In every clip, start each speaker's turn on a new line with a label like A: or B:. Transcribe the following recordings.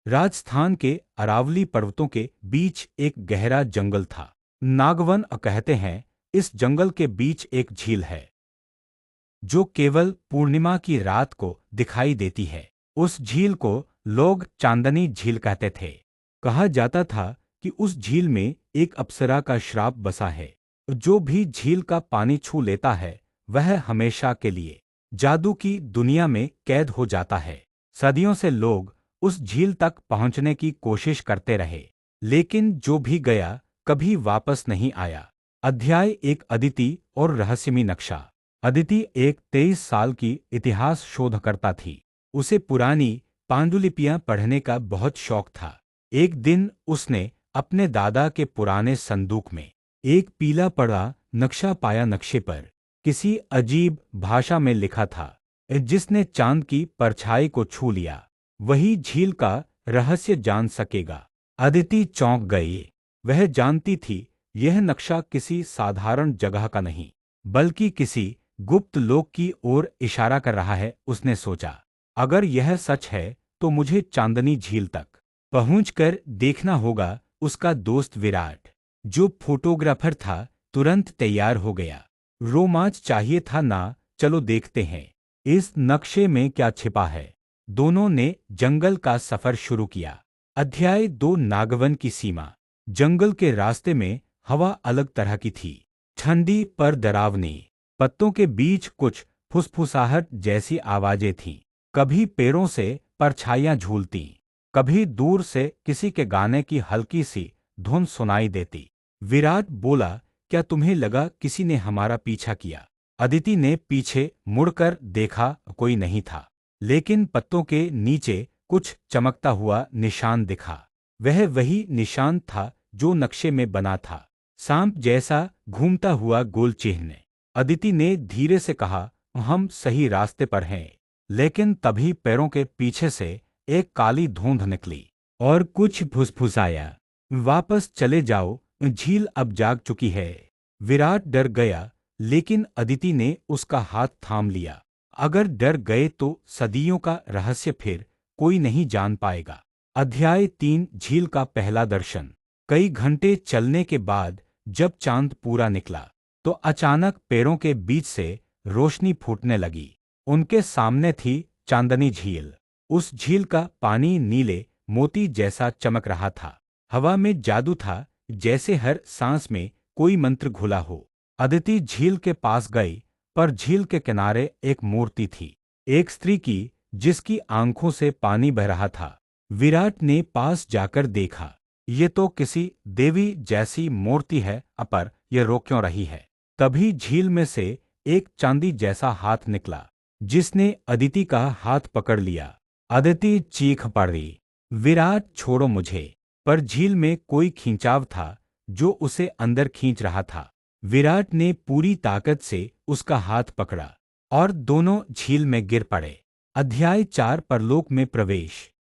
A: राजस्थान के अरावली पर्वतों के बीच एक गहरा जंगल था। नागवन कहते हैं इस जंगल के बीच एक झील है जो केवल पूर्णिमा की रात को दिखाई देती है। उस झील को लोग चांदनी झील कहते थे। कहा जाता था कि उस झील में एक अप्सरा का श्राप बसा है। जो भी झील का पानी छू लेता है वह हमेशा के लिए जादू की दुनिया में कैद हो जाता है। सदियों से लोग उस झील तक पहुंचने की कोशिश करते रहे, लेकिन जो भी गया कभी वापस नहीं आया। अध्याय एक अदिति और रहस्यमय नक्शा। अदिति एक 23 साल की इतिहास शोधकर्ता थी। उसे पुरानी पांडुलिपियां पढ़ने का बहुत शौक था। एक दिन उसने अपने दादा के पुराने संदूक में एक पीला पड़ा नक्शा पाया। नक्शे पर किसी अजीब भाषा में लिखा था, जिसने चांद की परछाई को छू लिया वही झील का रहस्य जान सकेगा। अदिति चौंक गई। वह जानती थी यह नक्शा किसी साधारण जगह का नहीं बल्कि किसी गुप्त लोक की ओर इशारा कर रहा है। उसने सोचा, अगर यह सच है तो मुझे चांदनी झील तक पहुंचकर देखना होगा। उसका दोस्त विराट, जो फोटोग्राफर था, तुरंत तैयार हो गया। रोमांच चाहिए था ना? चलो देखते हैं इस नक्शे में क्या छिपा है। दोनों ने जंगल का सफर शुरू किया। अध्याय 2 नागवन की सीमा। जंगल के रास्ते में हवा अलग तरह की थी, ठंडी पर डरावनी। पत्तों के बीच कुछ फुसफुसाहट जैसी आवाजें थीं। कभी पेड़ों से परछाइयां झूलती, कभी दूर से किसी के गाने की हल्की सी धुन सुनाई देती। विराट बोला, क्या तुम्हें लगा किसी ने हमारा पीछा किया? अदिति ने पीछे मुड़कर देखा, कोई नहीं था, लेकिन पत्तों के नीचे कुछ चमकता हुआ निशान दिखा। वह वही निशान था जो नक्शे में बना था, सांप जैसा घूमता हुआ गोल चिन्ह। अदिति ने धीरे से कहा, हम सही रास्ते पर हैं। लेकिन तभी पैरों के पीछे से एक काली धुंध निकली और कुछ फुसफुसाया, वापस चले जाओ, झील अब जाग चुकी है। विराट डर गया, लेकिन अदिति ने उसका हाथ थाम लिया। अगर डर गए तो सदियों का रहस्य फिर कोई नहीं जान पाएगा। अध्याय 3 झील का पहला दर्शन। कई घंटे चलने के बाद जब चांद पूरा निकला तो अचानक पैरों के बीच से रोशनी फूटने लगी। उनके सामने थी चांदनी झील। उस झील का पानी नीले मोती जैसा चमक रहा था। हवा में जादू था, जैसे हर सांस में कोई मंत्र घुला हो। अदिति झील के पास गई, पर झील के किनारे एक मूर्ति थी, एक स्त्री की, जिसकी आंखों से पानी बह रहा था। विराट ने पास जाकर देखा, ये तो किसी देवी जैसी मूर्ति है, पर यह रो क्यों रही है? तभी झील में से एक चांदी जैसा हाथ निकला, जिसने अदिति का हाथ पकड़ लिया। अदिति चीख पड़ी, विराट छोड़ो मुझे! पर झील में कोई खींचाव था जो उसे अंदर खींच रहा था। विराट ने पूरी ताकत से उसका हाथ पकड़ा और दोनों झील में गिर पड़े। अध्याय 4 परलोक में प्रवेश।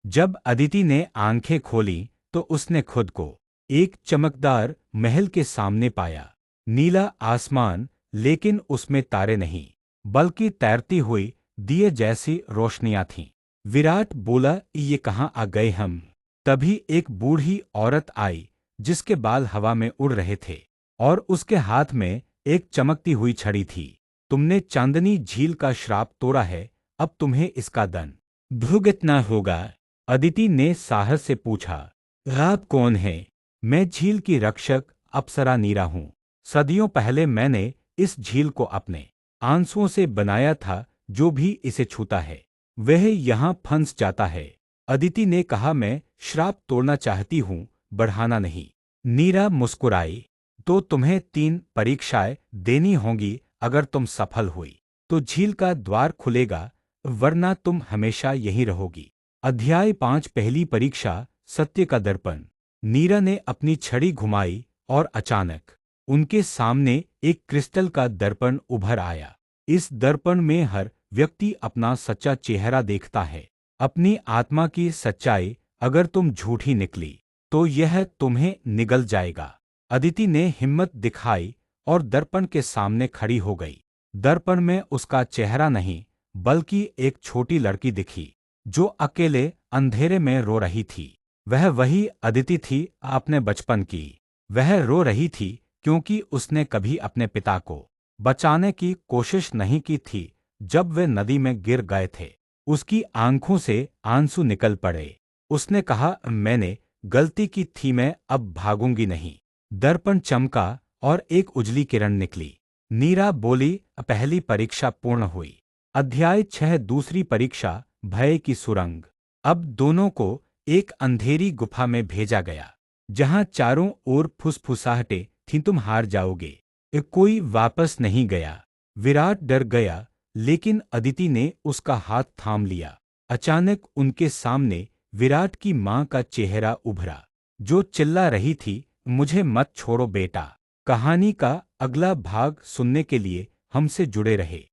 A: जब अदिति ने आंखें खोली तो उसने खुद को एक चमकदार महल के सामने पाया। नीला आसमान, लेकिन उसमें तारे नहीं, बल्कि तैरती हुई दिए जैसी रोशनियां थीं। विराट बोला, ये कहाँ आ गए हम? तभी एक बूढ़ी औरत आई, जिसके बाल हवा में उड़ रहे थे और उसके हाथ में एक चमकती हुई छड़ी थी। तुमने चांदनी झील का श्राप तोड़ा है, अब तुम्हें इसका दंड भुगतना होगा। अदिति ने साहस से पूछा, आप कौन हैं? मैं झील की रक्षक अप्सरा नीरा हूं। सदियों पहले मैंने इस झील को अपने आंसुओं से बनाया था। जो भी इसे छूता है वह यहाँ फंस जाता है। अदिति ने कहा, मैं श्राप तोड़ना चाहती हूँ, बढ़ाना नहीं। नीरा मुस्कुराई, तो तुम्हें 3 परीक्षाएं देनी होंगी। अगर तुम सफल हुई तो झील का द्वार खुलेगा, वरना तुम हमेशा यहीं रहोगी। अध्याय 5 पहली परीक्षा, सत्य का दर्पण। नीरा ने अपनी छड़ी घुमाई और अचानक उनके सामने एक क्रिस्टल का दर्पण उभर आया। इस दर्पण में हर व्यक्ति अपना सच्चा चेहरा देखता है, अपनी आत्मा की सच्चाई। अगर तुम झूठी निकली तो यह तुम्हें निगल जाएगा। अदिति ने हिम्मत दिखाई और दर्पण के सामने खड़ी हो गई। दर्पण में उसका चेहरा नहीं, बल्कि एक छोटी लड़की दिखी, जो अकेले अंधेरे में रो रही थी। वह वही अदिति थी आपने बचपन की। वह रो रही थी क्योंकि उसने कभी अपने पिता को बचाने की कोशिश नहीं की थी जब वे नदी में गिर गए थे। उसकी आंखों से आंसू निकल पड़े। उसने कहा, मैंने गलती की थी, मैं अब भागूंगी नहीं। दर्पण चमका और एक उजली किरण निकली। नीरा बोली, पहली परीक्षा पूर्ण हुई। अध्याय 6 दूसरी परीक्षा, भय की सुरंग। अब दोनों को एक अंधेरी गुफा में भेजा गया जहां चारों ओर फुसफुसाहटें थीं, तुम हार जाओगे। कोई वापस नहीं गया। विराट डर गया, लेकिन अदिति ने उसका हाथ थाम लिया। अचानक उनके सामने विराट की मां का चेहरा उभरा, जो चिल्ला रही थी, मुझे मत छोड़ो बेटा। कहानी का अगला भाग सुनने के लिए हमसे जुड़े रहे।